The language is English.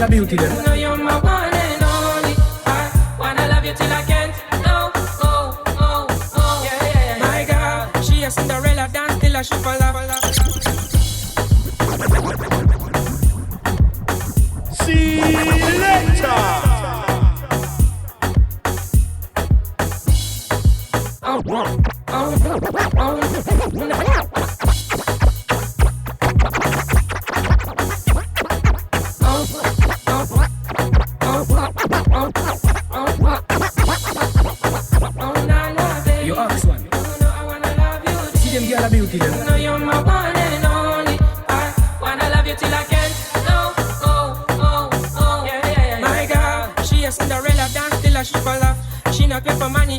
a beauty then. You know you're my one and only. I wanna love you till I can't. No, oh, oh, oh. Yeah, yeah, yeah. My girl, she a Cinderella dance till I shoot for love. Selector. Oh, oh, oh, oh. You ask one. See them girl a beauty then. You know you're my one and only. I wanna love you till I can't. No, oh, oh, oh. Yeah, yeah, yeah. My girl, she a Cinderella dance till I shoot for love. She not care for money.